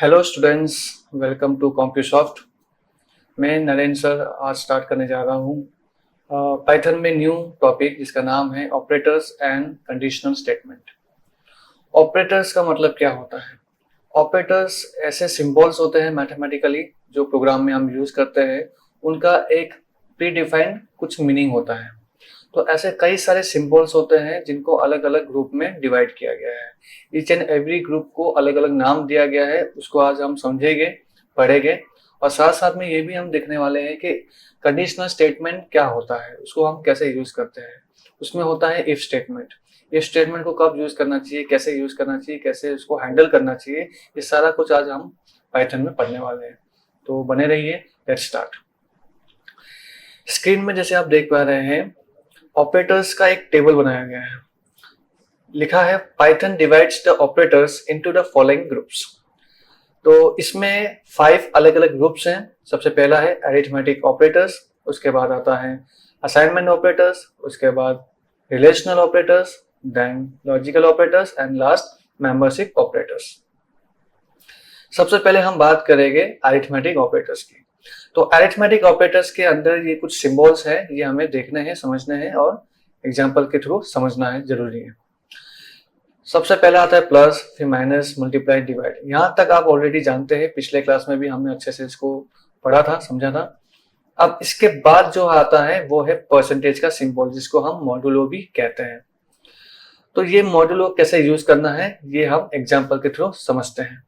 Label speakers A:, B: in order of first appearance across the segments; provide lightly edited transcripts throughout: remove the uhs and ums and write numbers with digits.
A: Hello students, welcome to Compusoft. मैं Narendra sir आज start करने जा रहा हूँ पाइथन में न्यू टॉपिक जिसका नाम है operators and conditional statement. Operators का मतलब क्या होता है? ऑपरेटर्स ऐसे सिंबल्स होते हैं मैथमेटिकली जो प्रोग्राम में हम यूज करते हैं, उनका एक प्री डिफाइंड कुछ मीनिंग होता है। तो ऐसे कई सारे सिंबल्स होते हैं जिनको अलग अलग ग्रुप में डिवाइड किया गया है। ईच एंड एवरी ग्रुप को अलग अलग नाम दिया गया है, उसको आज हम समझेंगे, पढ़ेंगे और साथ साथ में ये भी हम देखने वाले हैं कि कंडीशनल स्टेटमेंट क्या होता है, उसको हम कैसे यूज करते हैं। उसमें होता है इफ स्टेटमेंट। इफ स्टेटमेंट को कब यूज करना चाहिए, कैसे यूज करना चाहिए, कैसे उसको हैंडल करना चाहिए, ये सारा कुछ आज हम पाइथन में पढ़ने वाले हैं। तो बने रहिए, लेट्स स्टार्ट। स्क्रीन में जैसे आप देख पा रहे हैं, ऑपरेटर्स का एक टेबल बनाया गया है। लिखा है Python divides the operators into the following groups. तो इसमें 5 अलग अलग ग्रुप्स हैं। सबसे पहला है अरिथमेटिक ऑपरेटर्स, उसके बाद आता है असाइनमेंट ऑपरेटर्स, उसके बाद relational operators, then logical operators and last membership operators. सबसे पहले हम बात करेंगे अरिथमेटिक ऑपरेटर्स की। तो अरिथमेटिक ऑपरेटर्स के अंदर ये कुछ सिंबल्स है, ये हमें देखने हैं, समझने हैं और एग्जाम्पल के थ्रू समझना है, जरूरी है। सबसे पहला आता है प्लस, फिर माइनस, मल्टीप्लाई, डिवाइड। यहाँ तक आप ऑलरेडी जानते हैं, पिछले क्लास में भी हमने अच्छे से इसको पढ़ा था, समझा था। अब इसके बाद जो आता है वो है परसेंटेज का सिंबल, जिसको हम मॉडुलो भी कहते हैं। तो ये मॉडुलो कैसे यूज करना है ये हम एग्जाम्पल के थ्रू समझते हैं।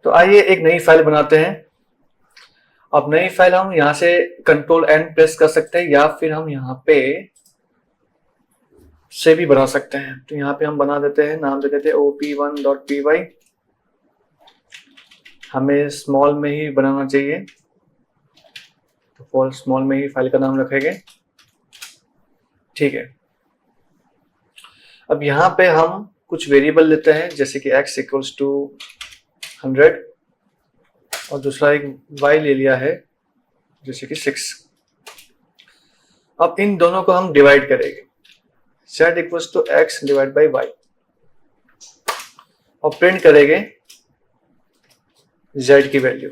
A: तो आइए एक नई फाइल बनाते हैं। अब नई फाइल हम यहाँ से कंट्रोल एन प्रेस कर सकते हैं या फिर हम यहाँ पे से भी बना सकते हैं। तो यहाँ पे हम बना देते हैं, नाम दे देते हैं op1.py। हमें स्मॉल में ही बनाना चाहिए, तो फॉर स्मॉल में ही फाइल का नाम रखेंगे, ठीक है। अब यहाँ पे हम कुछ वेरिएबल लेते हैं, जैसे कि x इक्वल्स टू 100 और दूसरा एक y ले लिया है जैसे कि 6। अब इन दोनों को हम डिवाइड करेंगे, z equals to x divide by y और प्रिंट करेंगे z की वैल्यू।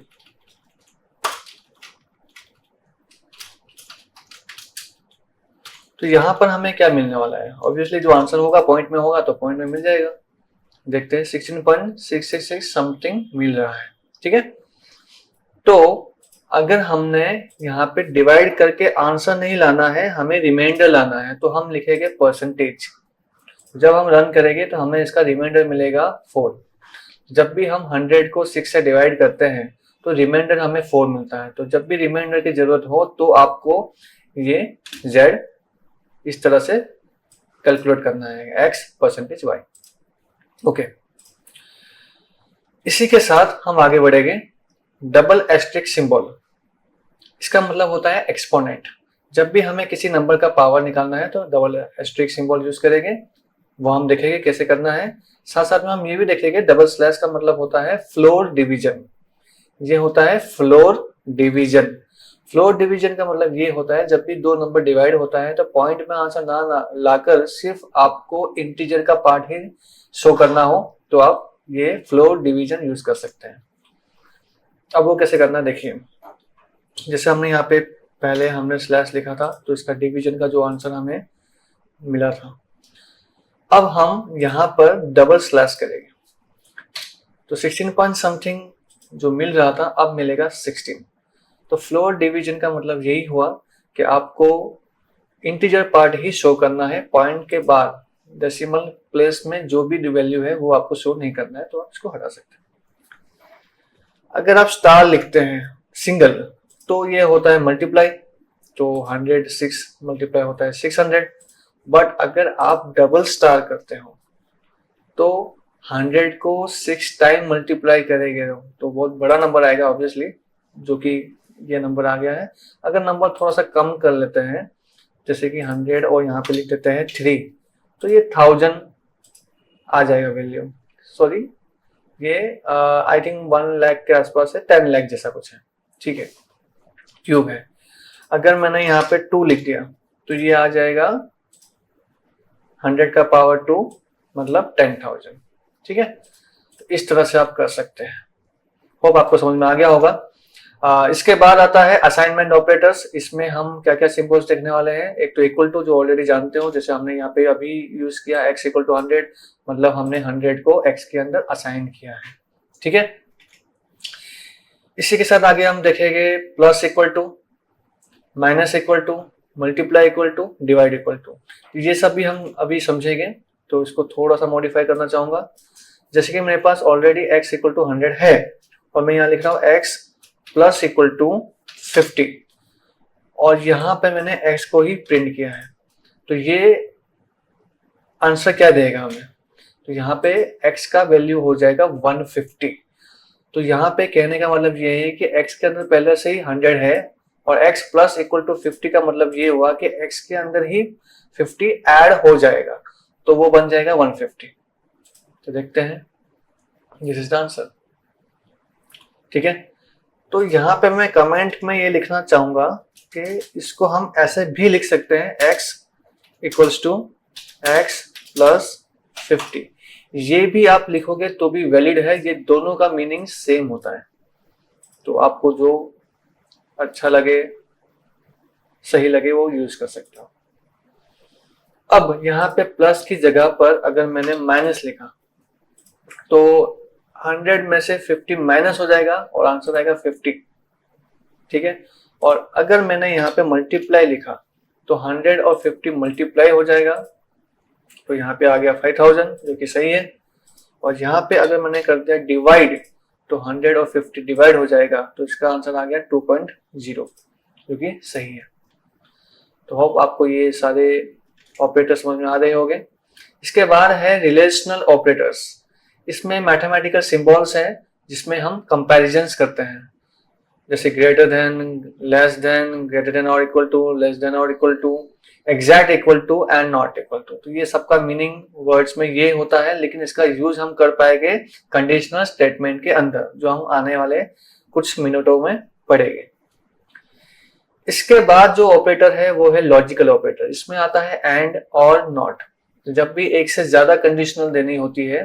A: तो यहां पर हमें क्या मिलने वाला है? ऑब्वियसली जो आंसर होगा पॉइंट में होगा, तो पॉइंट में मिल जाएगा। देखते हैं 16.666 समथिंग मिल रहा है, ठीक है। तो अगर हमने यहाँ पे डिवाइड करके आंसर नहीं लाना है, हमें रिमाइंडर लाना है, तो हम लिखेंगे परसेंटेज। जब हम रन करेंगे तो हमें इसका रिमाइंडर मिलेगा 4। जब भी हम 100 को 6 से डिवाइड करते हैं तो रिमाइंडर हमें 4 मिलता है। तो जब भी रिमाइंडर की जरूरत हो तो आपको ये z इस तरह से कैलकुलेट करना है, x परसेंटेज y। ओके, इसी के साथ हम आगे बढ़ेंगे। डबल एस्टेरिस्क सिंबल, इसका मतलब होता है एक्सपोनेंट। जब भी हमें किसी नंबर का पावर निकालना है तो डबल एस्टेरिस्क सिंबल यूज करेंगे, वो हम देखेंगे कैसे करना है। साथ साथ में हम ये भी देखेंगे डबल स्लैश का मतलब होता है फ्लोर डिवीजन। ये होता है फ्लोर डिवीजन। फ्लोर डिवीजन का मतलब ये होता है जब भी दो नंबर डिवाइड होता है तो पॉइंट में आंसर ना लाकर सिर्फ आपको इंटीजर का पार्ट ही शो करना हो, तो आप ये फ्लोर डिवीजन यूज कर सकते हैं। अब वो कैसे करना है देखिए। जैसे हमने यहाँ पे पहले हमने स्लैश लिखा था, तो इसका डिवीजन का जो आंसर हमें मिला था, अब हम यहाँ पर डबल स्लैश करेंगे तो 16 पॉइंट समथिंग जो मिल रहा था अब मिलेगा 16। तो फ्लोर डिवीजन का मतलब यही हुआ कि आपको इंटीजर पार्ट ही शो करना है, पॉइंट के बाद डेसिमल प्लेस में जो भी वैल्यू है वो आपको शो नहीं करना है, तो आप इसको हटा सकते हैं। अगर आप स्टार लिखते हैं सिंगल तो ये होता है मल्टीप्लाई, तो 106 मल्टीप्लाई होता है 600। बट अगर आप डबल स्टार करते हो तो 100 को 6 टाइम मल्टीप्लाई करेंगे तो बहुत बड़ा नंबर आएगा ऑब्वियसली, जो कि ये नंबर आ गया है। अगर नंबर थोड़ा सा कम कर लेते हैं, जैसे कि 100 और यहाँ पे लिख देते हैं 3, तो ये 1000 आ जाएगा वैल्यू। सॉरी, ये आई थिंक 1 लाख के आसपास है, 10 लाख जैसा कुछ है, ठीक है, क्यूब है। अगर मैंने यहाँ पे 2 लिख दिया तो ये आ जाएगा 100 का पावर 2 मतलब 10,000, ठीक है। इस तरह से आप कर सकते हैं। होप आपको समझ में आ गया होगा। इसके बाद आता है असाइनमेंट ऑपरेटर्स। इसमें हम क्या क्या सिंबल्स देखने वाले हैं। एक तो इक्वल टू, जो ऑलरेडी जानते हो, जैसे हमने यहाँ पे अभी यूज किया x इक्वल टू 100, मतलब हमने 100 को x के अंदर असाइन किया है। ठीक है, इसी के साथ आगे हम देखेंगे plus equal to, minus equal to, multiply equal to, divide equal to. ये सब भी हम अभी समझेंगे, तो इसको थोड़ा सा मॉडिफाई करना चाहूंगा। जैसे कि मेरे पास ऑलरेडी x इक्वल टू 100 है और मैं यहाँ लिख रहा हूँ x प्लस इक्वल टू 50, और यहाँ पे मैंने x को ही प्रिंट किया है। तो ये आंसर क्या देगा हमें, तो यहाँ पे x का वैल्यू हो जाएगा 150। तो यहाँ पे कहने का मतलब ये है कि x के अंदर पहले से ही 100 है, और x प्लस इक्वल टू 50 का मतलब ये हुआ कि x के अंदर ही 50 ऐड हो जाएगा, तो वो बन जाएगा 150। तो देखते हैं, दिस इज द आंसर। ठीक है, तो यहाँ पे मैं कमेंट में ये लिखना चाहूंगा कि इसको हम ऐसे भी लिख सकते हैं, x equals to x plus 50। ये भी आप लिखोगे तो भी वैलिड है, ये दोनों का मीनिंग सेम होता है। तो आपको जो अच्छा लगे, सही लगे, वो यूज कर सकते हो। अब यहाँ पे प्लस की जगह पर अगर मैंने माइनस लिखा तो 100 में से 50 माइनस हो जाएगा और आंसर आएगा 50। ठीक है, और अगर मैंने यहाँ पे मल्टीप्लाई लिखा तो 100 और 50 मल्टीप्लाई हो जाएगा, तो यहाँ पे आ गया 5000, जो कि सही है। और यहाँ पे अगर मैंने कर दिया डिवाइड तो 100 और 50 डिवाइड हो जाएगा, तो इसका आंसर आ गया 2.0, जो कि सही है। तो होप आपको ये सारे ऑपरेटर समझ में आ रहे होंगे। इसके बाद है रिलेशनल ऑपरेटर्स। इसमें मैथमेटिकल सिंबल्स हैं जिसमें हम कंपैरिजंस करते हैं, जैसे greater than, less than, greater than और इक्वल टू, लेस देन और equal to, exact equal to and not equal to. तो ये सबका मीनिंग वर्ड्स में ये होता है, लेकिन इसका यूज हम कर पाएंगे कंडीशनल स्टेटमेंट के अंदर, जो हम आने वाले कुछ मिनटों में पढ़ेंगे। इसके बाद जो ऑपरेटर है वो है लॉजिकल ऑपरेटर। इसमें आता है एंड और नॉट। तो जब भी एक से ज्यादा कंडीशनल देनी होती है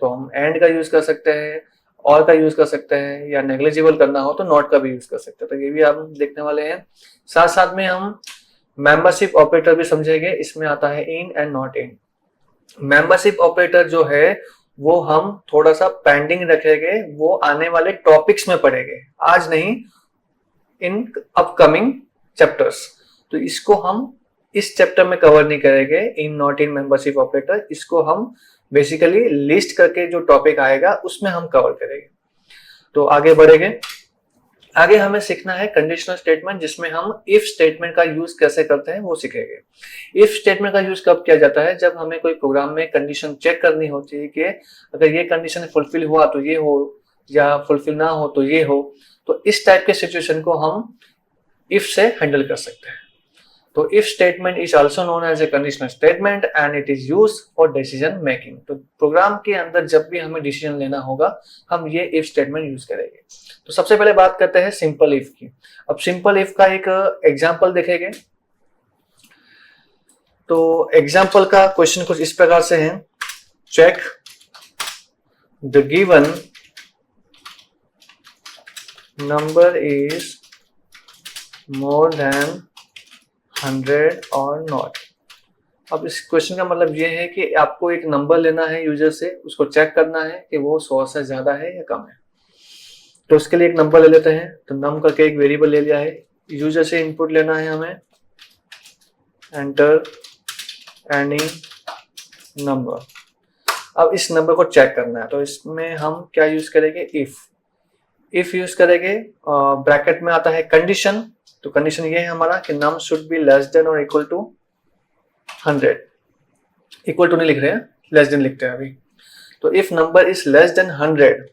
A: तो हम एंड का यूज कर सकते हैं, और का यूज कर सकते हैं, या नेग्लिजिबल करना हो तो नॉट का भी यूज कर सकते हैं। तो ये भी हम देखने वाले हैं। साथ साथ में हम मेंबरशिप ऑपरेटर भी समझेंगे। इसमें आता है in and not in. Membership operator जो है वो हम थोड़ा सा पेंडिंग रखेंगे, वो आने वाले टॉपिक्स में पढ़ेंगे, आज नहीं, इन अपकमिंग चैप्टर्स। तो इसको हम इस चैप्टर में कवर नहीं करेंगे, in not in membership operator. इसको हम बेसिकली लिस्ट करके जो टॉपिक आएगा उसमें हम कवर करेंगे। तो आगे बढ़ेंगे। आगे हमें सीखना है कंडीशनल स्टेटमेंट, जिसमें हम इफ स्टेटमेंट का यूज कैसे करते हैं वो सीखेंगे। इफ स्टेटमेंट का यूज कब किया जाता है, जब हमें कोई प्रोग्राम में कंडीशन चेक करनी होती है कि अगर ये कंडीशन फुलफिल हुआ तो ये हो, या फुलफिल ना हो तो ये हो। तो इस टाइप के सिचुएशन को हम इफ से हैंडल कर सकते हैं। तो if statement is also known as a conditional statement and it is used for decision making. तो प्रोग्राम के अंदर जब भी हमें डिसीजन लेना होगा हम ये इफ स्टेटमेंट यूज करेंगे। तो सबसे पहले बात करते हैं सिंपल इफ की। अब सिंपल इफ का एक एग्जांपल देखेंगे। तो एग्जांपल का क्वेश्चन कुछ इस प्रकार से है, check the given number is more than 100 और नॉट। अब इस क्वेश्चन का मतलब ये है कि आपको एक नंबर लेना है यूजर से, उसको चेक करना है कि वो 100 से ज्यादा है या कम है। तो उसके लिए एक नंबर ले लेते हैं। तो नम करके एक वेरिएबल ले लिया है, यूजर से इनपुट लेना है हमें, एंटर एनी नंबर। अब इस नंबर को चेक करना है, तो इसमें हम क्या यूज करेंगे, इफ यूज करेंगे। ब्रैकेट में आता है कंडीशन। तो कंडीशन ये है हमारा कि नम शुड बी लेस देन और इक्वल टू 100। इक्वल टू नहीं लिख रहे हैं, लेस देन लिखते हैं अभी। तो if number is less than 100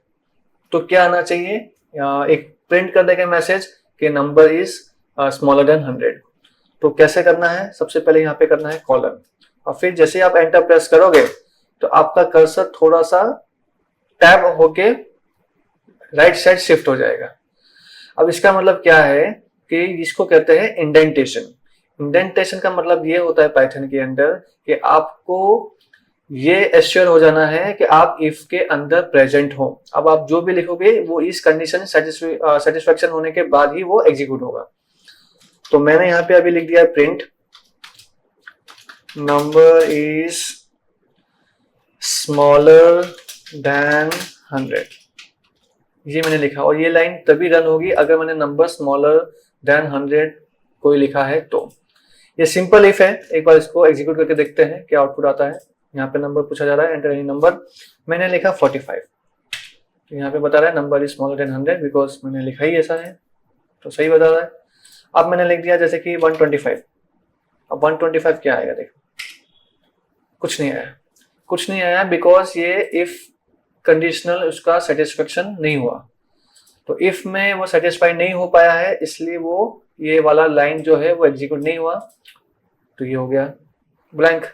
A: तो क्या आना चाहिए, एक प्रिंट कर देगा मैसेज कि नंबर इज स्मॉलर देन 100। तो कैसे करना है, सबसे पहले यहाँ पे करना है कॉलन, और फिर जैसे आप एंटर प्रेस करोगे तो आपका कर्सर थोड़ा सा टैब होके राइट साइड शिफ्ट हो जाएगा। अब इसका मतलब क्या है कि इसको कहते हैं इंडेंटेशन। इंडेंटेशन का मतलब ये होता है पाइथन के अंदर कि आपको ये एश्योर हो जाना है कि आप इफ के अंदर प्रेजेंट हो। अब आप जो भी लिखोगे वो इस कंडीशन सेटिस्फेक्शन होने के बाद ही वो एग्जीक्यूट होगा। तो मैंने यहाँ पे अभी लिख दिया print number is smaller than 100, ये मैंने लिखा। और ये लाइन तभी रन होगी अगर मैंने नंबर स्मॉलर देन 100 कोई लिखा है तो। ये सिंपल इफ है, एक बार इसको एग्जीक्यूट करके देखते हैं क्या आउटपुट आता है। यहाँ पे नंबर पूछा जा रहा है, एंटर एनी नंबर। मैंने लिखा 45, तो यहाँ पे बता रहा है number is smaller than 100 because मैंने लिखा ही ऐसा है, तो सही बता रहा है। अब मैंने लिख दिया जैसे कि 125। अब 125 क्या आएगा, देखो कुछ नहीं आया, कुछ नहीं आया बिकॉज ये इफ कंडीशनल उसका सेटिस्फेक्शन नहीं हुआ। तो इफ में वो सेटिस्फाई नहीं हो पाया है, इसलिए वो ये वाला लाइन जो है वो एग्जीक्यूट नहीं हुआ, तो ये हो गया ब्लैंक।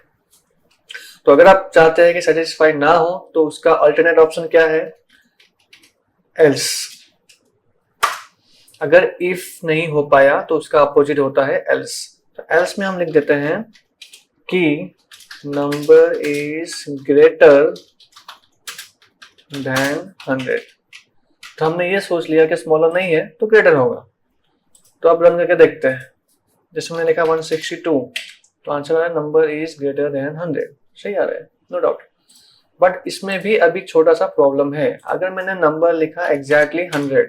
A: तो अगर आप चाहते हैं कि सेटिस्फाई ना हो तो उसका अल्टरनेट ऑप्शन क्या है, एल्स। अगर इफ नहीं हो पाया तो उसका अपोजिट होता है एल्स। तो एल्स में हम लिख देते हैं कि नंबर इज ग्रेटर देन 100। तो हमने ये सोच लिया कि स्मॉलर नहीं है तो ग्रेटर होगा। तो अब रन करके देखते हैं। जैसे मैंने लिखा 162, तो आंसर आ रहा है नंबर इज ग्रेटर देन 100, सही आ रहा है, नो डाउट। बट इसमें भी अभी छोटा सा प्रॉब्लम है। अगर मैंने नंबर लिखा एग्जैक्टली 100,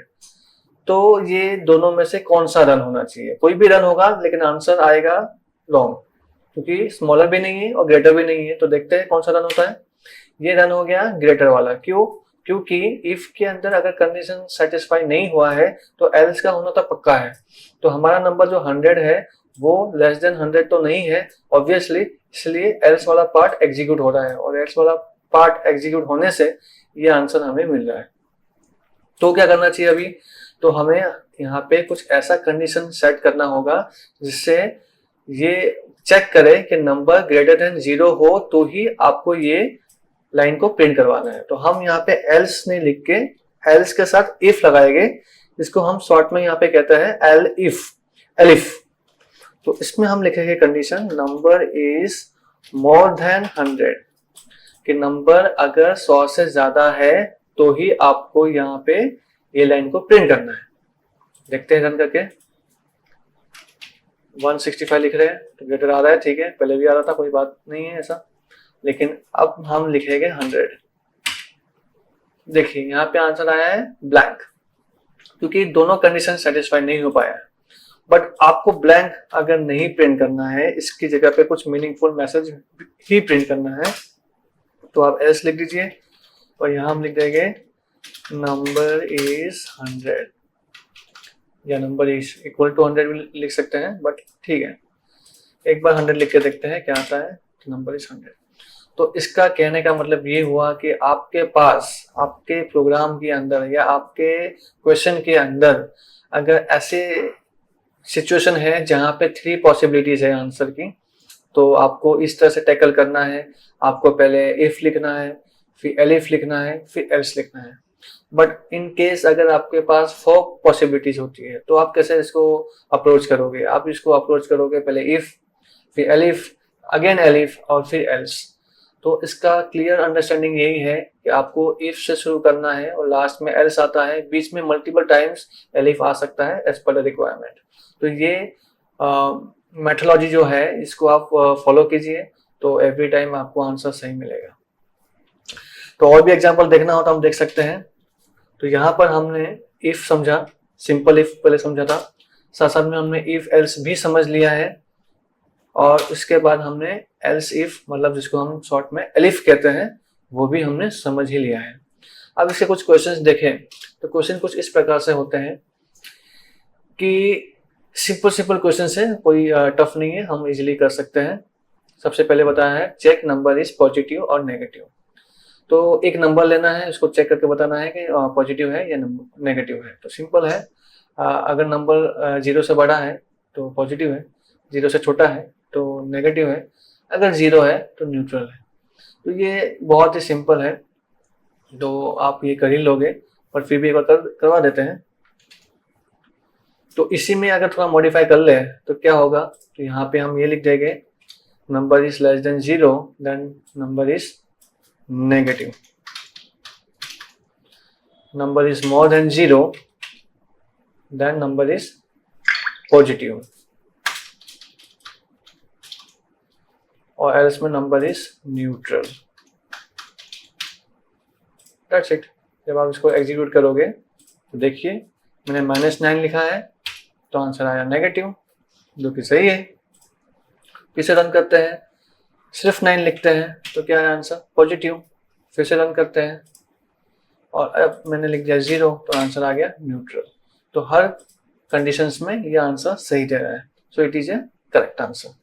A: तो ये दोनों में से कौन सा रन होना चाहिए, कोई भी रन होगा लेकिन आंसर आएगा रॉन्ग, क्योंकि स्मॉलर भी नहीं है और ग्रेटर भी नहीं है। तो देखते हैं कौन सा रन होता है। ये रन हो गया ग्रेटर वाला, क्यों, क्योंकि इफ के अंदर अगर कंडीशन सेटिस्फाई नहीं हुआ है तो एल्स का होना तो पक्का है। तो हमारा नंबर जो 100 है वो लेस देन 100 तो नहीं है ऑब्वियसली, इसलिए एल्स वाला पार्ट एग्जीक्यूट हो रहा है, और एल्स वाला पार्ट एग्जीक्यूट होने से ये आंसर हमें मिल रहा है। तो क्या करना चाहिए अभी, तो हमें यहाँ पे कुछ ऐसा कंडीशन सेट करना होगा जिससे ये चेक करे कि नंबर ग्रेटर देन 0 हो तो ही आपको ये लाइन को प्रिंट करवाना है। तो हम यहाँ पे एल्स नहीं लिख के एल्स के साथ इफ लगाएंगे, इसको हम शॉर्ट में यहाँ पे कहते हैं एल इफ, एलिफ। तो इसमें हम लिखेंगे condition number is more than 100, कि नंबर अगर 100 से ज्यादा है तो ही आपको यहाँ पे ये लाइन को प्रिंट करना है। देखते हैं रन करके। 165 लिख रहे हैं तो ग्रेटर आ रहा है, ठीक है, पहले भी आ रहा था, कोई बात नहीं है ऐसा। लेकिन अब हम लिखेंगे 100। देखिए यहाँ पे आंसर आया है ब्लैंक, क्योंकि दोनों कंडीशन सेटिस्फाई नहीं हो पाया है। बट आपको ब्लैंक अगर नहीं प्रिंट करना है, इसकी जगह पे कुछ मीनिंगफुल मैसेज ही प्रिंट करना है, तो आप एल्स लिख दीजिए और यहाँ हम लिख देंगे नंबर इज 100, या नंबर इज इक्वल टू 100 भी लिख सकते हैं, बट ठीक है, एक बार 100 लिख के देखते हैं क्या आता है। Number is 100। तो इसका कहने का मतलब ये हुआ कि आपके पास आपके प्रोग्राम के अंदर या आपके क्वेश्चन के अंदर अगर ऐसे सिचुएशन है जहां पे 3 पॉसिबिलिटीज है आंसर की, तो आपको इस तरह से टैकल करना है। आपको पहले इफ लिखना है, फिर एलिफ लिखना है, फिर एल्स लिखना है। बट इन केस अगर आपके पास 4 पॉसिबिलिटीज होती है तो आप कैसे इसको अप्रोच करोगे, आप इसको अप्रोच करोगे पहले इफ, फिर एलिफ, अगेन एलिफ और फिर एल्स। तो इसका क्लियर अंडरस्टैंडिंग यही है कि आपको इफ से शुरू करना है और लास्ट में एल्स आता है, बीच में मल्टीपल टाइम्स एलिफ आ सकता है एज पर द रिक्वायरमेंट। तो ये मेथोडोलॉजी जो है इसको आप फॉलो कीजिए, तो एवरी टाइम आपको आंसर सही मिलेगा। तो और भी एग्जांपल देखना हो तो हम देख सकते हैं। तो यहाँ पर हमने इफ समझा, सिंपल इफ पहले समझा था, साथ साथ में हमने इफ एल्स भी समझ लिया है, और उसके बाद हमने एल्स इफ मतलब जिसको हम शॉर्ट में एलिफ कहते हैं वो भी हमने समझ ही लिया है। अब इसके कुछ क्वेश्चंस देखें तो क्वेश्चन कुछ इस प्रकार से होते हैं कि सिंपल क्वेश्चन है, कोई टफ नहीं है, हम इजीली कर सकते हैं। सबसे पहले बताया है चेक नंबर इज पॉजिटिव और नेगेटिव। तो एक नंबर लेना है, उसको चेक करके बताना है कि पॉजिटिव है या नेगेटिव है। तो सिंपल है, अगर नंबर 0 से बड़ा है तो पॉजिटिव है, 0 से छोटा है तो नेगेटिव है, अगर 0 है तो न्यूट्रल है। तो ये बहुत ही सिंपल है, तो आप ये कर ही लोगे, पर फिर भी एक बार करवा देते हैं। तो इसी में अगर थोड़ा मॉडिफाई कर ले तो क्या होगा, तो यहाँ पे हम ये लिख देंगे number is less than 0, then number is negative. Number is more than 0, then number is positive. और else में number is neutral. That's it. जब आप इसको एग्जीक्यूट करोगे तो देखिए मैंने -9 लिखा है तो आंसर आया नेगेटिव, जो कि सही है। फिर से रन करते हैं, सिर्फ 9 लिखते हैं तो क्या है आंसर? पॉजिटिव। फिर से रन करते हैं और अब मैंने लिख दिया 0 तो आंसर आ गया न्यूट्रल। तो हर कंडीशंस में ये आंसर सही दे रहा है, so it is A correct answer.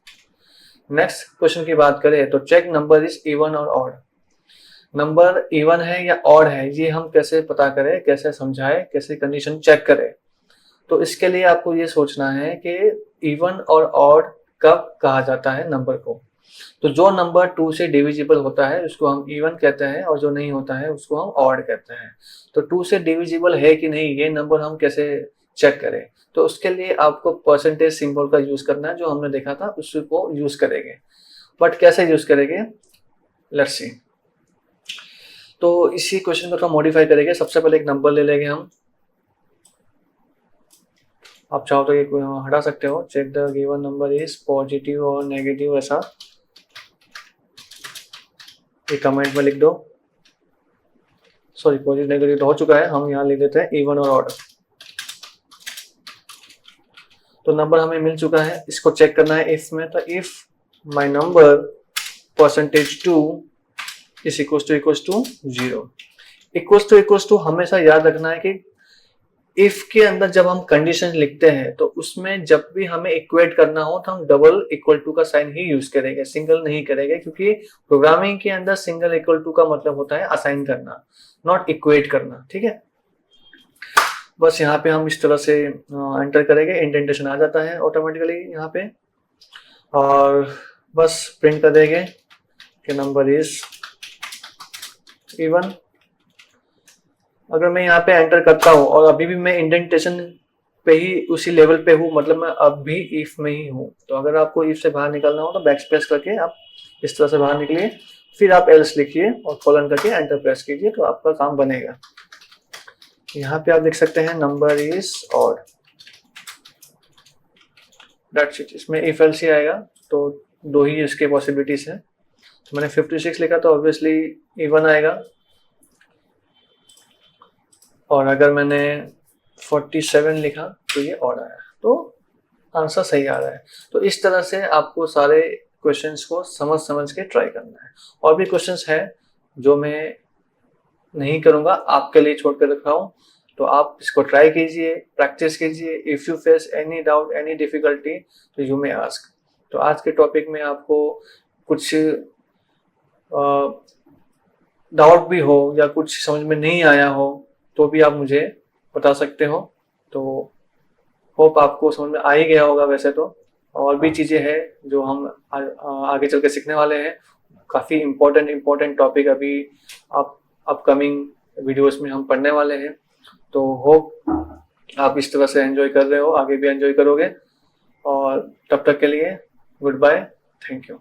A: Next question की बात करें तो चेक नंबर इज इवन और ऑड। नंबर इवन है या ऑड है, ये हम कैसे पता करें, कैसे समझाएं, कैसे कंडीशन चेक करें? तो इसके लिए आपको ये सोचना है कि इवन और ऑड कब कहा जाता है नंबर को। तो जो नंबर 2 से डिविजिबल होता है उसको हम इवन कहते हैं और जो नहीं होता है उसको हम ऑड कहते हैं। तो 2 से डिविजिबल है कि नहीं ये नंबर हम कैसे चेक करें? तो उसके लिए आपको परसेंटेज सिंबल का यूज करना है, जो हमने देखा था उसको यूज करेंगे। बट कैसे यूज करेंगे, लेट्स सी। तो इसी क्वेश्चन को थोड़ा मॉडिफाई करेंगे। सबसे पहले एक नंबर ले लेंगे हम, आप चाहो तो ये हटा सकते हो। Check the given number is positive और नेगेटिव, ऐसा ये कमेंट में लिख दो। सॉरी, पॉजिटिव नेगेटिव तो हो चुका है, हम यहाँ लिख देते हैं इवन और ऑड। तो नंबर हमें मिल चुका है, इसको चेक करना है इफ में। तो if my number percentage 2 is equal to 0। Equal to हमेशा याद रखना है कि इफ के अंदर जब हम कंडीशन लिखते हैं तो उसमें जब भी हमें इक्वेट करना हो तो हम डबल इक्वल टू का साइन ही यूज करेंगे, सिंगल नहीं करेंगे, क्योंकि प्रोग्रामिंग के अंदर सिंगल इक्वल टू का मतलब होता है असाइन करना, नॉट इक्वेट करना। ठीक है, बस यहाँ पे हम इस तरह से एंटर करेंगे, इंडेंटेशन आ जाता है ऑटोमेटिकली यहाँ पे, और बस प्रिंट कर देंगे कि नंबर इज इवन। अगर मैं यहाँ पे एंटर करता हूँ और अभी भी मैं इंडेंटेशन पे ही उसी लेवल पे हूँ, मतलब मैं अब भी इफ में ही हूँ, तो अगर आपको इफ से बाहर निकलना हो तो बैक स्पेस करके आप इस तरह से बाहर निकलिए, फिर आप एल्स लिखिए और कॉलन करके एंटर प्रेस कीजिए, तो आपका काम बनेगा। यहाँ पे आप देख सकते हैं number is odd, that's it. इसमें इफ एल्स ही आएगा, तो दो ही इसके पॉसिबिलिटीज है। तो मैंने 56 लिखा तो ऑब्वियसली इवन आएगा, और अगर मैंने 47 लिखा तो ये ऑड आया, तो आंसर सही आ रहा है। तो इस तरह से आपको सारे क्वेश्चंस को समझ के ट्राई करना है। और भी क्वेश्चंस है जो मैं नहीं करूंगा, आपके लिए छोड़ कर रखा हूँ, तो आप इसको ट्राई कीजिए, प्रैक्टिस कीजिए। If you face any doubt, any difficulty, तो यू मे आस्क। तो आज के टॉपिक में आपको कुछ डाउट भी हो या कुछ समझ में नहीं आया हो तो भी आप मुझे बता सकते हो। तो होप आपको समझ में आ ही गया होगा। वैसे तो और भी चीज़ें हैं जो हम आगे चल के सीखने वाले हैं, काफ़ी इम्पोर्टेंट टॉपिक अभी अपकमिंग वीडियोस में हम पढ़ने वाले हैं। तो होप आप इस तरह से एंजॉय कर रहे हो, आगे भी एंजॉय करोगे। और तब तक के लिए गुड बाय, थैंक यू।